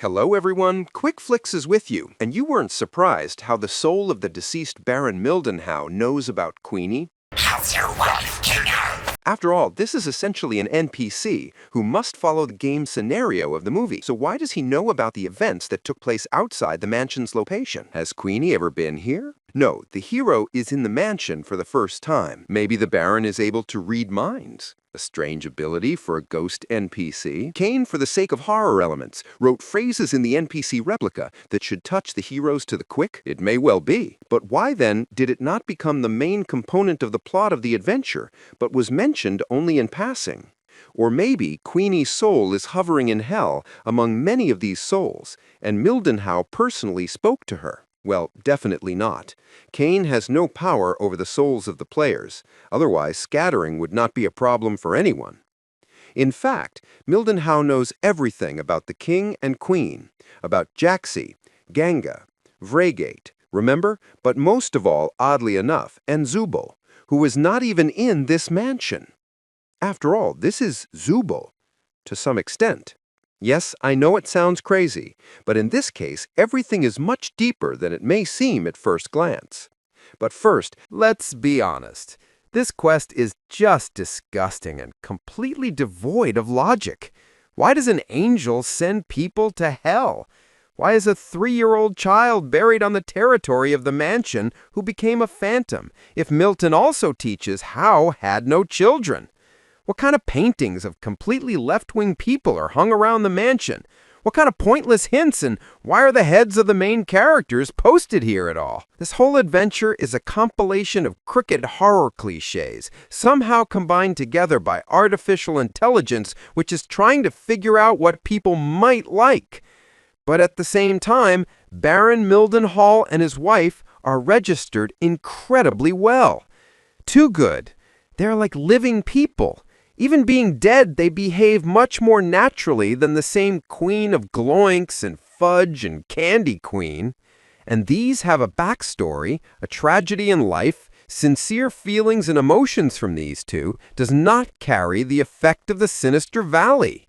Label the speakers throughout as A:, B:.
A: Hello everyone, QuickFlicks is with you, and you weren't surprised how the soul of the deceased Baron Mildenhau knows about Queenie?
B: How's your wife, Kingo?
A: After all, this is essentially an NPC who must follow the game scenario of the movie. So why does he know about the events that took place outside the mansion's location? Has Queenie ever been here? No, the hero is in the mansion for the first time. Maybe the Baron is able to read minds. A strange ability for a ghost NPC. Kane, for the sake of horror elements, wrote phrases in the NPC replica that should touch the heroes to the quick. It may well be. But why then did it not become the main component of the plot of the adventure, but was mentioned only in passing? Or maybe Queenie's soul is hovering in hell among many of these souls, and Mildenhau personally spoke to her. Well, definitely not. Kane has no power over the souls of the players, otherwise scattering would not be a problem for anyone. In fact, Mildenhau knows everything about the king and queen, about Jaxi, Ganga, Vregate, remember? But most of all, oddly enough, and Zubul, who is not even in this mansion. After all, this is Zubul, to some extent. Yes, I know it sounds crazy, but in this case, everything is much deeper than it may seem at first glance. But first, let's be honest. This quest is just disgusting and completely devoid of logic. Why does an angel send people to hell? Why is a 3-year-old child buried on the territory of the mansion who became a phantom if Milton also teaches How had no children? What kind of paintings of completely left-wing people are hung around the mansion? What kind of pointless hints, and why are the heads of the main characters posted here at all? This whole adventure is a compilation of crooked horror cliches, somehow combined together by artificial intelligence, which is trying to figure out what people might like. But at the same time, Baron Mildenhall and his wife are registered incredibly well. Too good. They're like living people. Even being dead, they behave much more naturally than the same queen of gloinks and fudge and candy queen. And these have a backstory, a tragedy in life. Sincere feelings and emotions from these two does not carry the effect of the Sinister Valley.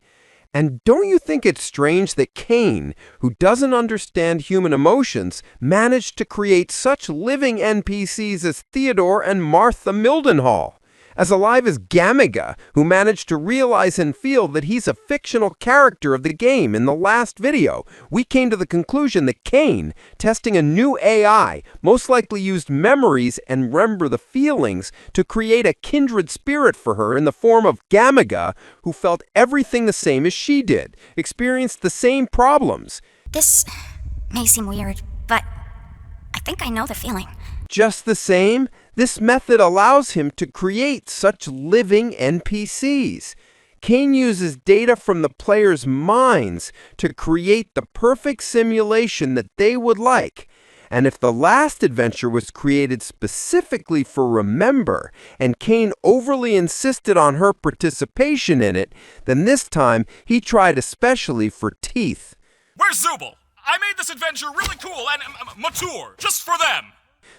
A: And don't you think it's strange that Kane, who doesn't understand human emotions, managed to create such living NPCs as Theodore and Martha Mildenhall? As alive as Gamaga, who managed to realize and feel that he's a fictional character of the game in the last video, we came to the conclusion that Kane, testing a new AI, most likely used memories and remember the feelings to create a kindred spirit for her in the form of Gamaga, who felt everything the same as she did, experienced the same problems.
B: This may seem weird, but I think I know the feeling.
A: Just the same, this method allows him to create such living NPCs. Kane uses data from the players' minds to create the perfect simulation that they would like. And if the last adventure was created specifically for Remember, and Kane overly insisted on her participation in it, then this time he tried especially for Teeth.
C: Where's Zubul? I made this adventure really cool and mature, just for them.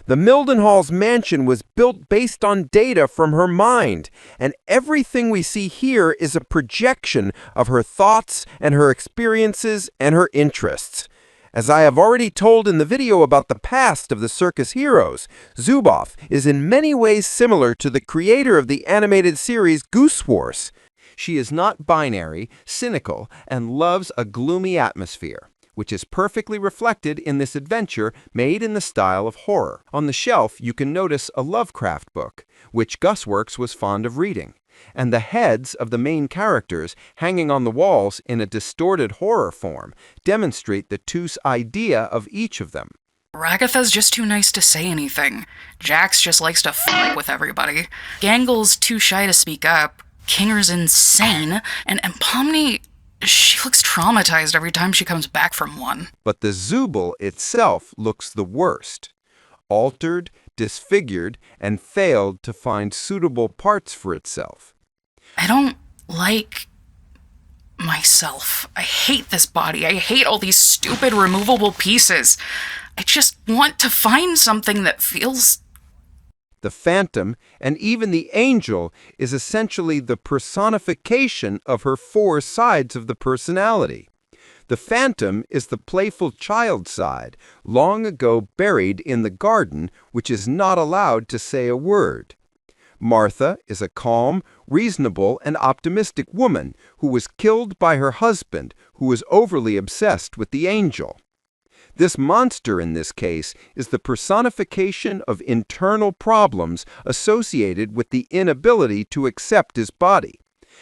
A: The Mildenhall's mansion was built based on data from her mind, and everything we see here is a projection of her thoughts and her experiences and her interests. As I have already told in the video about the past of the circus heroes, Zubul is in many ways similar to the creator of the animated series Goose Wars. She is not binary, cynical, and loves a gloomy atmosphere, which is perfectly reflected in this adventure made in the style of horror. On the shelf, you can notice a Lovecraft book, which Gusworks was fond of reading, and the heads of the main characters hanging on the walls in a distorted horror form demonstrate the two's idea of each of them.
D: Ragatha's just too nice to say anything. Jax just likes to f*** with everybody. Gangle's too shy to speak up. Kinger's insane. And Pomni, she looks traumatized every time she comes back from one.
A: But the Zubul itself looks the worst. Altered, disfigured, and failed to find suitable parts for itself.
D: I don't like myself. I hate this body. I hate all these stupid removable pieces. I just want to find something that feels...
A: The phantom, and even the angel, is essentially the personification of her 4 sides of the personality. The phantom is the playful child side, long ago buried in the garden, which is not allowed to say a word. Martha is a calm, reasonable, and optimistic woman who was killed by her husband, who was overly obsessed with the angel. This monster in this case is the personification of internal problems associated with the inability to accept his body.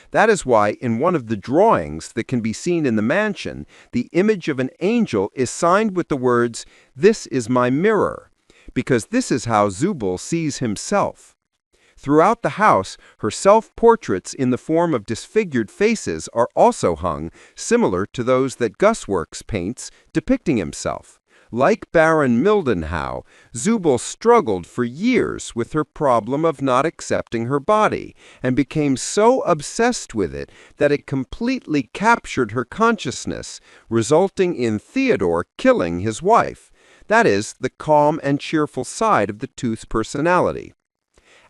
A: That is why in one of the drawings that can be seen in the mansion, the image of an angel is signed with the words, "This is my mirror," because this is how Zubul sees himself. Throughout the house, her self-portraits in the form of disfigured faces are also hung, similar to those that Gus Works paints depicting himself. Like Baron Mildenhauer, Zubul struggled for years with her problem of not accepting her body, and became so obsessed with it that it completely captured her consciousness, resulting in Theodore killing his wife. That is, the calm and cheerful side of the Tooth's personality.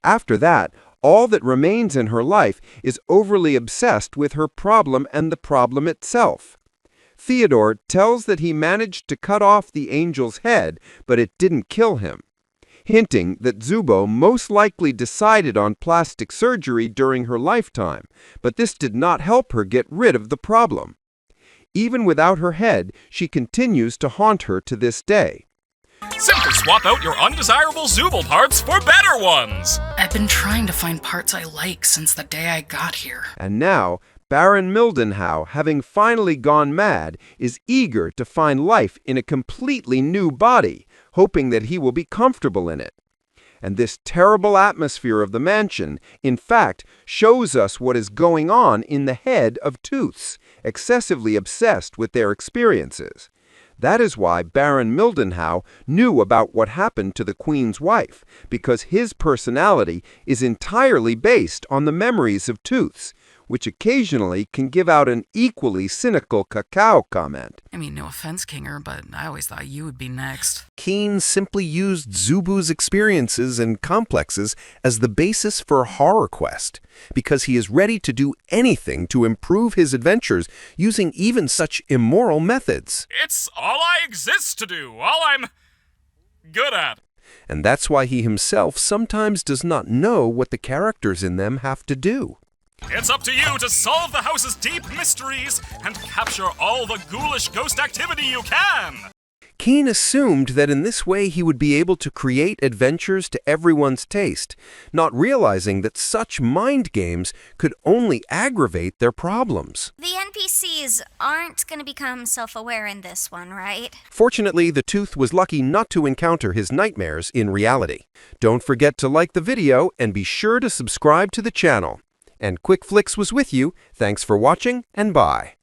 A: After that, all that remains in her life is overly obsessed with her problem and the problem itself. Theodore tells that he managed to cut off the angel's head, but it didn't kill him, hinting that Zubul most likely decided on plastic surgery during her lifetime, but this did not help her get rid of the problem. Even without her head, she continues to haunt her to this day.
C: Simply swap out your undesirable Zubul parts for better ones!
D: I've been trying to find parts I like since the day I got here.
A: And now, Baron Mildenhauer, having finally gone mad, is eager to find life in a completely new body, hoping that he will be comfortable in it. And this terrible atmosphere of the mansion, in fact, shows us what is going on in the head of Tooths, excessively obsessed with their experiences. That is why Baron Mildenhauer knew about what happened to the Queen's wife, because his personality is entirely based on the memories of Tooths, which occasionally can give out an equally cynical cacao comment.
D: I mean, no offense, Kinger, but I always thought you would be next.
E: Keen simply used Zubu's experiences and complexes as the basis for a horror quest, because he is ready to do anything to improve his adventures using even such immoral methods.
C: It's all I exist to do, all I'm good at.
E: And that's why he himself sometimes does not know what the characters in them have to do.
C: It's up to you to solve the house's deep mysteries and capture all the ghoulish ghost activity you can!
E: Keen assumed that in this way he would be able to create adventures to everyone's taste, not realizing that such mind games could only aggravate their problems.
B: The NPCs aren't going to become self-aware in this one, right?
E: Fortunately, the Tooth was lucky not to encounter his nightmares in reality. Don't forget to like the video and be sure to subscribe to the channel. And QuickFlicks was with you. Thanks for watching, and bye.